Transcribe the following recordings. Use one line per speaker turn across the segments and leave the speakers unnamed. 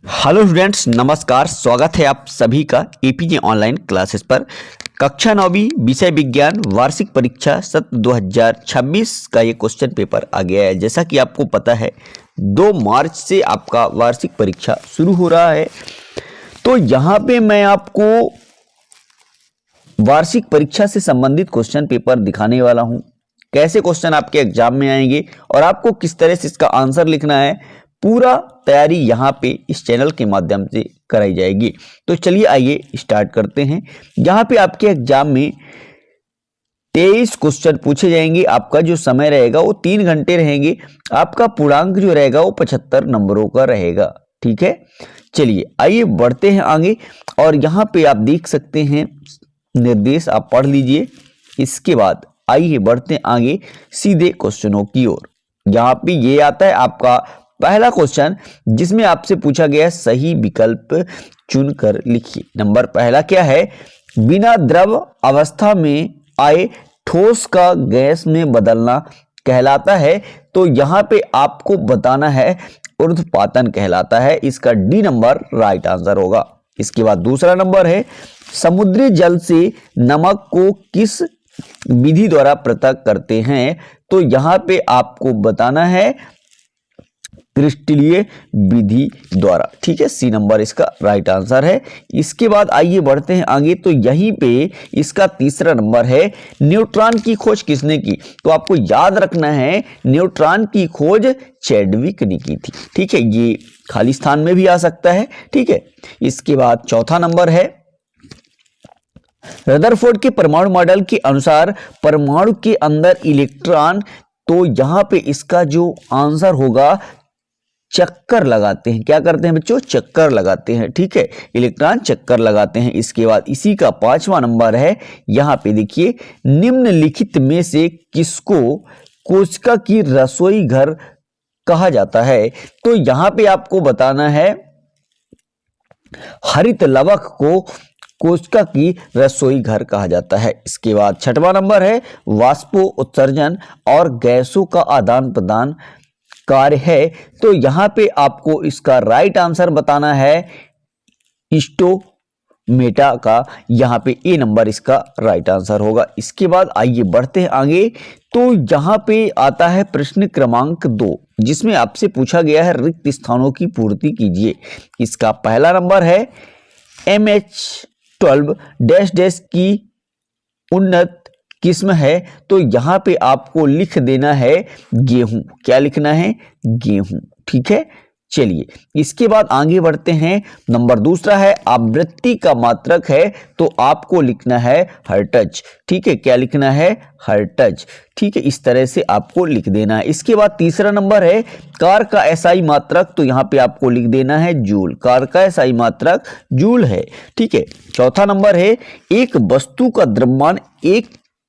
Hello students, नमस्कार। स्वागत है आप सभी का एपीजे ऑनलाइन क्लासेस पर। कक्षा 9वीं विषय विज्ञान वार्षिक परीक्षा सत्र 2026 का ये क्वेश्चन पेपर आ गया है। जैसा कि आपको पता है 2 मार्च से आपका वार्षिक परीक्षा शुरू हो रहा है। तो यहाँ पे मैं आपको वार्षिक परीक्षा से संबंधित क्वेश्चन पेपर दिखाने वाला हूँ। कैसे क्वेश्चन आपके एग्जाम में आएंगे और आपको किस तरह से इसका आंसर लिखना है, पूरा तैयारी यहाँ पे इस चैनल के माध्यम से कराई जाएगी। तो चलिए आइए स्टार्ट करते हैं। यहाँ पे आपके एग्जाम में 23 क्वेश्चन पूछे जाएंगे। आपका जो समय रहेगा वो 3 घंटे रहेंगे। आपका पूर्णांक जो रहेगा वो 75 नंबरों का रहेगा। ठीक है, चलिए आइए बढ़ते हैं आगे। और यहाँ पे आप देख सकते हैं निर्देश, आप पढ़ लीजिए। इसके बाद आइए बढ़ते हैं आगे सीधे क्वेश्चनों की ओर। यहाँ पे ये आता है आपका पहला क्वेश्चन, जिसमें आपसे पूछा गया है सही विकल्प चुनकर लिखिए। नंबर पहला क्या है? बिना द्रव अवस्था में आए ठोस का गैस में बदलना कहलाता है। तो यहाँ पे आपको बताना है ऊर्ध्वपातन कहलाता है। इसका डी नंबर राइट आंसर होगा। इसके बाद दूसरा नंबर है समुद्री जल से नमक को किस विधि द्वारा पृथक करते हैं। तो यहाँ पे आपको बताना है क्रिस्टलीय विधि द्वारा। ठीक है, सी नंबर इसका राइट आंसर है। इसके बाद आइए बढ़ते हैं आगे। तो यहीं पे इसका तीसरा नंबर है न्यूट्रॉन की खोज किसने की। तो आपको याद रखना है न्यूट्रॉन की खोज चैडविक ने की थी। ठीक है, ये खाली स्थान में भी आ सकता है। ठीक है, इसके बाद चौथा नंबर है रदरफोर्ड के परमाणु मॉडल के अनुसार परमाणु के अंदर इलेक्ट्रॉन, तो यहां पे इसका जो आंसर होगा चक्कर लगाते हैं। क्या करते हैं बच्चों? चक्कर लगाते हैं। ठीक है, इलेक्ट्रॉन चक्कर लगाते हैं। इसके बाद इसी का पांचवा नंबर है, यहां पे देखिए निम्नलिखित में से किसको कोशिका की रसोई घर कहा जाता है। तो यहां पे आपको बताना है हरित लवक को कोशिका की रसोई घर कहा जाता है। इसके बाद छठवां नंबर है वाष्पो उत्सर्जन और गैसों का आदान प्रदान कार्य है। तो यहां पे आपको इसका राइट आंसर बताना है स्टोमेटा का। यहां पे ए नंबर इसका राइट आंसर होगा। इसके बाद आइए बढ़ते हैं आगे। तो यहां पे आता है प्रश्न क्रमांक 2, जिसमें आपसे पूछा गया है रिक्त स्थानों की पूर्ति कीजिए। इसका पहला नंबर है MH12 डैश डैश की उन्नत किस्म है। तो यहां पे आपको लिख देना है गेहूं। क्या लिखना है? गेहूं। ठीक है, चलिए इसके बाद आगे बढ़ते हैं। नंबर दूसरा है आवृत्ति का मात्रक है। तो आपको लिखना है हर्ट्ज। ठीक है, क्या लिखना है? हर्ट्ज। ठीक है, इस तरह से आपको लिख देना है। इसके बाद तीसरा नंबर है कार का एसआई मात्रक। तो यहां पे आपको लिख देना है जूल। कार का एसआई मात्रक जूल है। ठीक है, चौथा नंबर है एक वस्तु का द्रव्यमान 1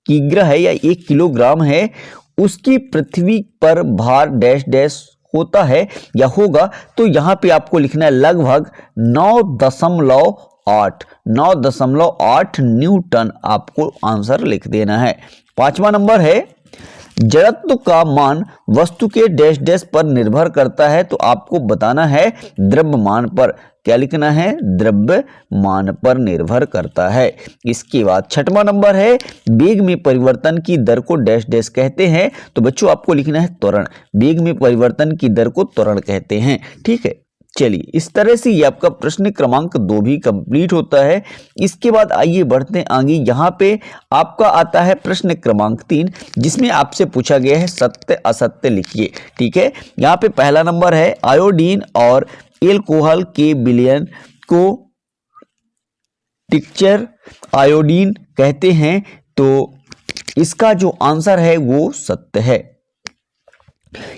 किग्रा है या 1 किलोग्राम है, उसकी पृथ्वी पर भार डैश डैश होता है या होगा। तो यहां पे आपको लिखना है लगभग 9.8 न्यूटन। आपको आंसर लिख देना है। पांचवा नंबर है जड़त्व का मान वस्तु के डैश डैश पर निर्भर करता है। तो आपको बताना है द्रव्यमान पर। क्या लिखना है? द्रव्यमान पर निर्भर करता है। इसके बाद छठवां नंबर है वेग में परिवर्तन की दर को डैश डैश कहते हैं। तो बच्चों आपको लिखना है त्वरण। वेग में परिवर्तन की दर को त्वरण कहते हैं। ठीक है, चलिए इस तरह से ये आपका प्रश्न क्रमांक 2 भी कंप्लीट होता है। इसके बाद आइए बढ़ते हैं आगे। यहाँ पे आपका आता है प्रश्न क्रमांक 3, जिसमें आपसे पूछा गया है सत्य असत्य लिखिए। ठीक है, यहाँ पे पहला नंबर है आयोडीन और एल्कोहल के विलयन को टिक्चर आयोडीन कहते हैं। तो इसका जो आंसर है वो सत्य है।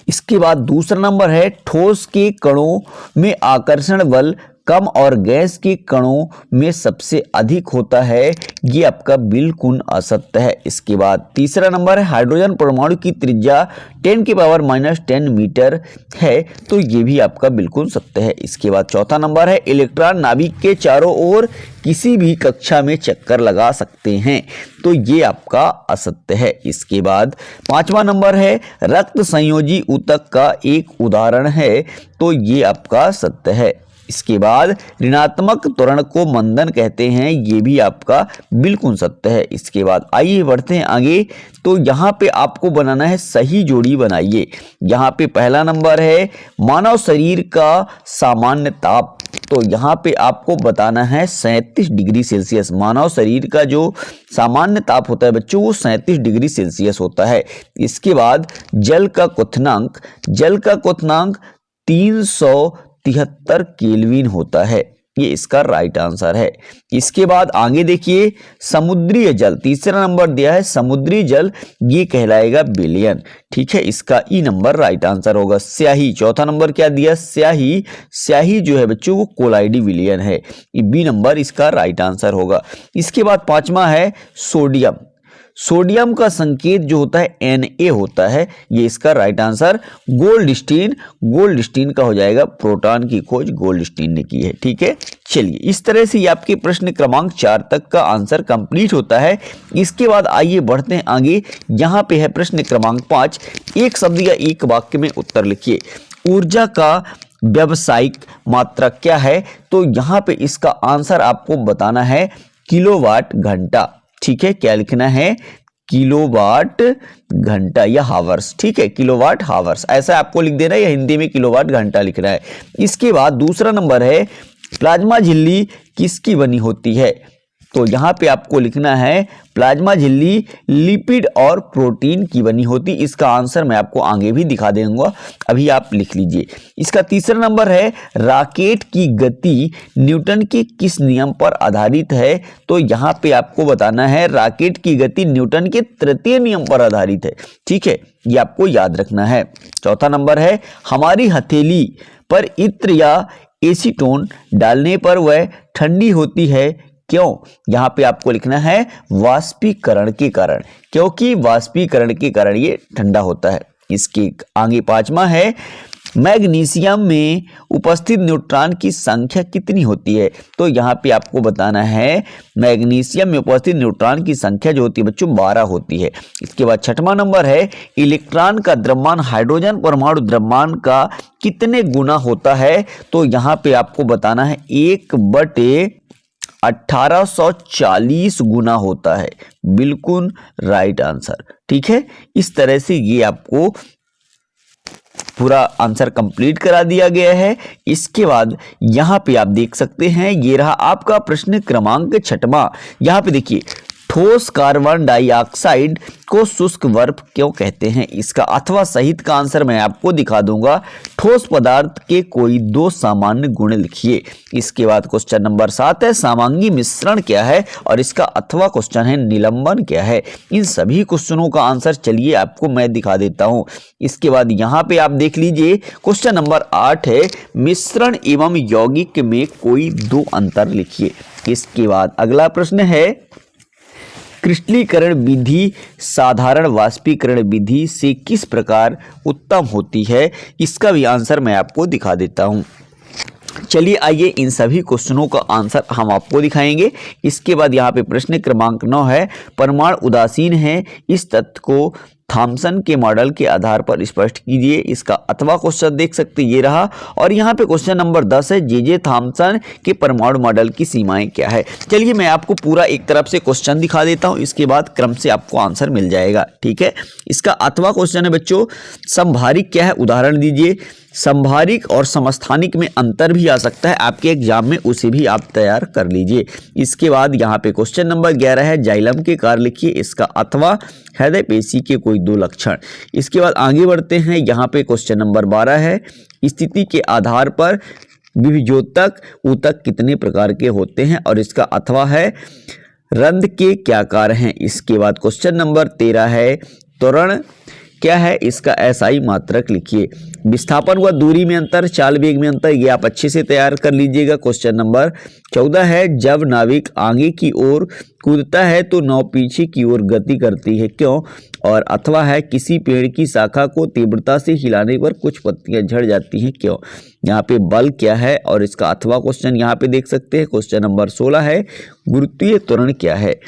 इसके बाद दूसरा नंबर है ठोस के कणों में आकर्षण बल कम और गैस के कणों में सबसे अधिक होता है। ये आपका बिल्कुल असत्य है। इसके बाद तीसरा नंबर है हाइड्रोजन परमाणु की त्रिज्या 10⁻⁻10 मीटर है। तो ये भी आपका बिल्कुल सत्य है। इसके बाद चौथा नंबर है इलेक्ट्रॉन नाभिक के चारों ओर किसी भी कक्षा में चक्कर लगा सकते हैं। तो ये आपका असत्य है। इसके बाद पांचवा नंबर है रक्त संयोजी ऊतक का एक उदाहरण है। तो ये आपका सत्य है। इसके बाद ऋणात्मक त्वरण को मंदन कहते हैं, ये भी आपका बिल्कुल सत्य है। इसके बाद आइए बढ़ते हैं आगे। तो यहाँ पे आपको बनाना है सही जोड़ी बनाइए। यहाँ पे पहला नंबर है मानव शरीर का सामान्य ताप, तो यहाँ पे आपको बताना है 37 डिग्री सेल्सियस। मानव शरीर का जो सामान्य ताप होता है बच्चों वो 37 डिग्री सेल्सियस होता है। इसके बाद जल का क्वथनांक 373 केल्विन होता है, ये इसका राइट आंसर है। इसके बाद आगे देखिए समुद्री जल, तीसरा नंबर दिया है समुद्री जल, ये कहलाएगा बिलियन, ठीक है, इसका ई नंबर राइट आंसर होगा। स्याही, चौथा नंबर क्या दिया, स्याही, स्याही जो है बच्चों वो कोलाइडी बिलियन है, ये बी नंबर इसका राइट आंसर होगा। इसके बाद पांचवा है सोडियम, सोडियम का संकेत जो होता है Na होता है, ये इसका राइट आंसर। गोल्डस्टीन, गोल्डस्टीन का हो जाएगा, प्रोटॉन की खोज गोल्डस्टीन ने की है, ठीक है। चलिए इस तरह से ये आपके प्रश्न क्रमांक 4 तक का आंसर कंप्लीट होता है। इसके बाद आइए बढ़ते हैं आगे। यहाँ पे है प्रश्न क्रमांक 5, एक शब्द या एक वाक्य में उत्तर लिखिए। ऊर्जा का व्यावसायिक मात्रा क्या है, तो यहाँ पे इसका आंसर आपको बताना है किलोवाट घंटा, ठीक है। क्या लिखना है, किलोवाट घंटा या हावर्स, ठीक है, किलोवाट हावर्स ऐसा आपको लिख देना है, या हिंदी में किलोवाट घंटा लिखना है। इसके बाद दूसरा नंबर है प्लाज्मा झिल्ली किसकी बनी होती है, तो यहाँ पे आपको लिखना है प्लाज्मा झिल्ली लिपिड और प्रोटीन की बनी होती। इसका आंसर मैं आपको आगे भी दिखा दूंगा, अभी आप लिख लीजिए। इसका तीसरा नंबर है रॉकेट की गति न्यूटन के किस नियम पर आधारित है, तो यहाँ पे आपको बताना है रॉकेट की गति न्यूटन के तृतीय नियम पर आधारित है, ठीक है, ये आपको याद रखना है। चौथा नंबर है हमारी हथेली पर इत्र या एसीटोन डालने पर वह ठंडी होती है, क्यों, यहाँ पे आपको लिखना है वाष्पीकरण के कारण, क्योंकि वाष्पीकरण के कारण ये ठंडा होता है। इसके आगे पांचवा है मैग्नीशियम में उपस्थित न्यूट्रॉन की संख्या कितनी होती है, तो यहाँ पे आपको बताना है मैग्नीशियम में उपस्थित न्यूट्रॉन की संख्या जो होती है बच्चों 12 होती है। इसके बाद छठवां नंबर है इलेक्ट्रॉन का द्रव्यमान हाइड्रोजन परमाणु द्रव्यमान का कितने गुना होता है, तो यहाँ पे आपको बताना है 1/1840 गुना होता है, बिल्कुल राइट आंसर, ठीक है। इस तरह से ये आपको पूरा आंसर कंप्लीट करा दिया गया है। इसके बाद यहाँ पे आप देख सकते हैं ये रहा आपका प्रश्न क्रमांक 6वां। यहाँ पे देखिए ठोस कार्बन डाइऑक्साइड को शुष्क बर्फ क्यों कहते हैं, इसका अथवा सहित का आंसर मैं आपको दिखा दूंगा। ठोस पदार्थ के कोई 2 सामान्य गुण लिखिए। इसके बाद क्वेश्चन नंबर 7 है समांगी मिश्रण क्या है, और इसका अथवा क्वेश्चन है निलंबन क्या है। इन सभी क्वेश्चनों का आंसर चलिए आपको मैं दिखा देता हूं। इसके बाद यहाँ पे आप देख लीजिए क्वेश्चन नंबर 8 है मिश्रण एवं यौगिक में कोई 2 अंतर लिखिए। इसके बाद अगला प्रश्न है क्रिस्टलीकरण विधि साधारण वाष्पीकरण विधि से किस प्रकार उत्तम होती है, इसका भी आंसर मैं आपको दिखा देता हूं। चलिए आइए इन सभी क्वेश्चनों का आंसर हम आपको दिखाएंगे। इसके बाद यहाँ पे प्रश्न क्रमांक 9 है परमाणु उदासीन है, इस तथ्य को थॉमसन के मॉडल के आधार पर स्पष्ट कीजिए। इसका अथवा क्वेश्चन देख सकते ये रहा। और यहाँ पे क्वेश्चन नंबर 10 है जे थॉमसन के परमाणु मॉडल की सीमाएं क्या है। चलिए मैं आपको पूरा एक तरफ से क्वेश्चन दिखा देता हूँ, इसके बाद क्रम से आपको आंसर मिल जाएगा, ठीक है। इसका अथवा क्वेश्चन है बच्चों समभारिक क्या है, उदाहरण दीजिए। समभारिक और समस्थानिक में अंतर भी आ सकता है आपके एग्जाम में, उसे भी आप तैयार कर लीजिए। इसके बाद यहाँ पे क्वेश्चन नंबर 11 है जाइलम के कार्य लिखिए। इसका अथवा हृदय पेशी के कोई 2 लक्षण। इसके बाद आगे बढ़ते हैं, यहाँ पे क्वेश्चन नंबर 12 है स्थिति के आधार पर विभिजोतक ऊतक कितने प्रकार के होते हैं, और इसका अथवा है रंध्र के क्या कार्य हैं। इसके बाद क्वेश्चन नंबर 13 है त्वरण क्या है, इसका एसआई मात्रक लिखिए। विस्थापन व दूरी में अंतर, चाल वेग में अंतर, ये आप अच्छे से तैयार कर लीजिएगा। क्वेश्चन नंबर 14 है जब नाविक आगे की ओर कूदता है तो नाव पीछे की ओर गति करती है, क्यों, और अथवा है किसी पेड़ की शाखा को तीव्रता से हिलाने पर कुछ पत्तियां झड़ जाती हैं, क्यों। यहाँ पे बल क्या है, और इसका अथवा क्वेश्चन यहाँ पे देख सकते हैं। क्वेश्चन नंबर 16 है गुरुत्वीय त्वरण क्या है,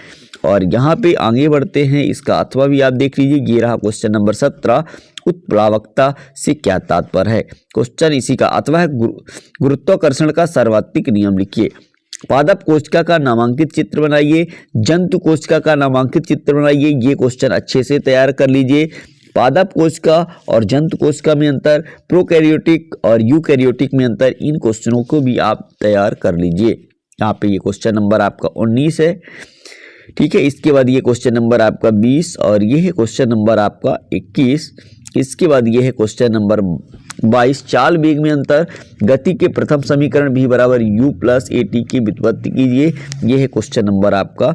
और यहाँ पे आगे बढ़ते हैं, इसका अथवा भी आप देख लीजिए। ये रहा क्वेश्चन नंबर 17, उत्प्लावकता से क्या तात्पर्य है। क्वेश्चन इसी का अथवा है, गुरुत्वाकर्षण का सर्वाधिक नियम लिखिए। पादप कोशिका का नामांकित चित्र बनाइए, जंतु कोशिका का नामांकित चित्र बनाइए। ये क्वेश्चन अच्छे से तैयार कर लीजिए। पादप कोशिका और जंतु कोशिका में अंतर, प्रोकैरियोटिक और यूकैरियोटिक में अंतर, इन क्वेश्चनों को भी आप तैयार कर लीजिए। यहाँ पे ये क्वेश्चन नंबर आपका 19 है, ठीक है। इसके बाद ये क्वेश्चन नंबर आपका 20 और ये है क्वेश्चन नंबर आपका 21। इसके बाद ये है क्वेश्चन नंबर 22, चाल वेग में अंतर, गति के प्रथम समीकरण v बराबर u प्लस ए टी की व्युत्पत्ति कीजिए। ये है क्वेश्चन नंबर आपका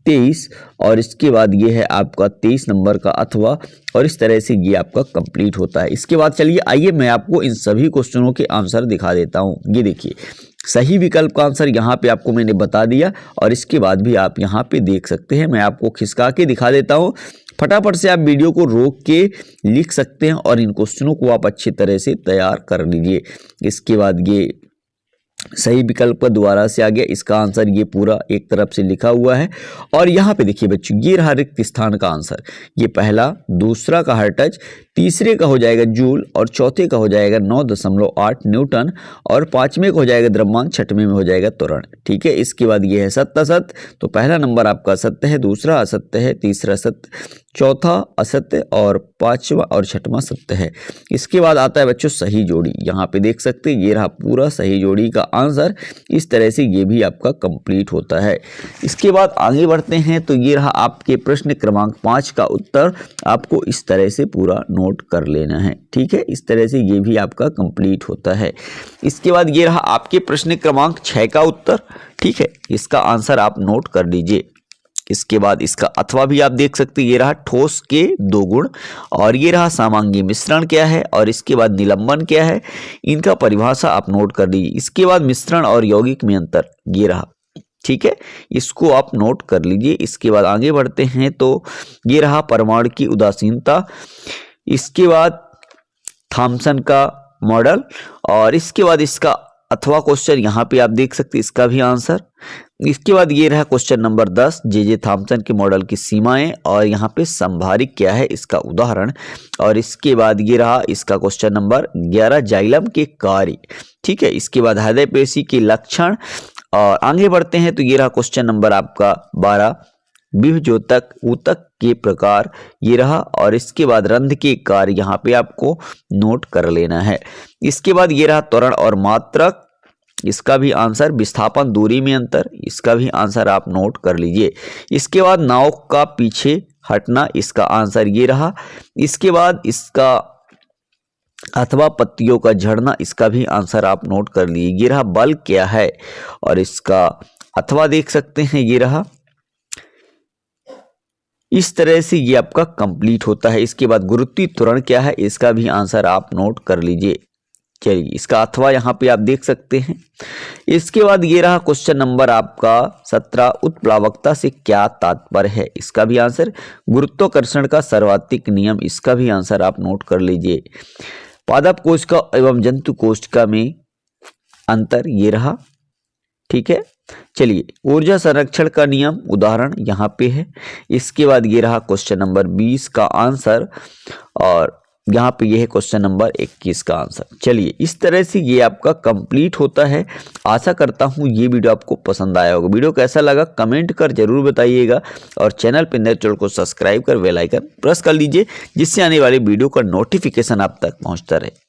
23 और इसके बाद ये है आपका 23 नंबर का अथवा, और इस तरह से ये आपका कंप्लीट होता है। इसके बाद चलिए आइए मैं आपको इन सभी क्वेश्चनों के आंसर दिखा देता हूँ। ये देखिए, सही विकल्प का आंसर यहाँ पे आपको मैंने बता दिया और इसके बाद भी आप यहाँ पे देख सकते हैं। मैं आपको खिसका के दिखा देता हूँ, फटाफट से आप वीडियो को रोक के लिख सकते हैं और इन क्वेश्चनों को आप अच्छी तरह से तैयार कर लीजिए। इसके बाद ये सही विकल्प का दोबारा से आ गया, इसका आंसर ये पूरा एक तरफ से लिखा हुआ है। और यहाँ पे देखिए बच्चों, ये रहा रिक्त स्थान का आंसर। ये पहला, दूसरा का हर्ट्ज, तीसरे का हो जाएगा जूल और चौथे का हो जाएगा 9.8 न्यूटन और पांचवें का हो जाएगा द्रव्यमान, छठवें में हो जाएगा त्वरण, ठीक है। इसके बाद ये है सत्य असत्य, तो पहला नंबर आपका सत्य है, दूसरा असत्य है, तीसरा सत्य, चौथा असत्य और पांचवा और छठवां सत्य है। इसके बाद आता है बच्चों सही जोड़ी। यहाँ पे देख सकते हैं ये रहा पूरा सही जोड़ी का आंसर। इस तरह से ये भी आपका कंप्लीट होता है। इसके बाद आगे बढ़ते हैं, तो ये रहा आपके प्रश्न क्रमांक 5 का उत्तर। आपको इस तरह से पूरा नोट कर लेना है, ठीक है। इस तरह से ये भी आपका कंप्लीट होता है। इसके बाद ये रहा आपके प्रश्न क्रमांक 6 का उत्तर, ठीक है। इसका आंसर आप नोट कर लीजिए। इसके बाद इसका अथवा भी आप देख सकते हैं। ये रहा ठोस के 2 गुण और ये रहा समांगी मिश्रण क्या है और इसके बाद निलंबन क्या है, इनका परिभाषा आप नोट कर लीजिए। इसके बाद मिश्रण और यौगिक में अंतर, ये रहा, ठीक है, इसको आप नोट कर लीजिए। इसके बाद आगे बढ़ते हैं, तो ये रहा परमाणु की उदासीनता। इसके बाद थॉमसन का मॉडल और इसके बाद इसका अथवा क्वेश्चन यहाँ पे आप देख सकते हैं, इसका भी आंसर। इसके बाद ये रहा क्वेश्चन नंबर 10, जे थॉमसन के मॉडल की सीमाएं और यहाँ पे संभारिक क्या है, इसका उदाहरण। और इसके बाद ये रहा इसका क्वेश्चन नंबर 11, जाइलम के कार्य, ठीक है। इसके बाद हृदय पेशी के लक्षण और आगे बढ़ते हैं, तो ये रहा क्वेश्चन नंबर आपका 12, विभजोतक ऊतक के प्रकार, ये रहा। और इसके बाद रंध्र के कार्य यहाँ पे आपको नोट कर लेना है। इसके बाद ये रहा त्वरण और मात्रक, इसका भी आंसर। विस्थापन दूरी में अंतर, इसका भी आंसर आप नोट कर लीजिए। इसके बाद नाव का पीछे हटना, इसका आंसर ये रहा। इसके बाद इसका अथवा पत्तियों का झड़ना, इसका भी आंसर आप नोट कर लीजिए। ये रहा बल क्या है और इसका अथवा देख सकते हैं, ये रहा। इस तरह से ये आपका कंप्लीट होता है। इसके बाद गुरुत्वीय त्वरण क्या है, इसका भी आंसर आप नोट कर लीजिए। चलिए, इसका अथवा यहाँ पे आप देख सकते हैं। इसके बाद ये रहा क्वेश्चन नंबर आपका 17, उत्प्लावकता से क्या तात्पर्य है, इसका भी आंसर। गुरुत्वाकर्षण का सर्वाधिक नियम, इसका भी आंसर आप नोट कर लीजिए। पादप कोशिका एवं जंतु कोशिका में अंतर, ये रहा, ठीक है। चलिए, ऊर्जा संरक्षण का नियम, उदाहरण यहाँ पे है। इसके बाद ये रहा क्वेश्चन नंबर 20 का आंसर और यहाँ पे ये है क्वेश्चन नंबर 21 का आंसर। चलिए, इस तरह से ये आपका कंप्लीट होता है। आशा करता हूँ ये वीडियो आपको पसंद आया होगा। वीडियो कैसा लगा कमेंट कर जरूर बताइएगा और चैनल पर नए चैनल को सब्सक्राइब कर बेल आइकन प्रेस कर लीजिए, जिससे आने वाले वीडियो का नोटिफिकेशन आप तक पहुँचता रहे।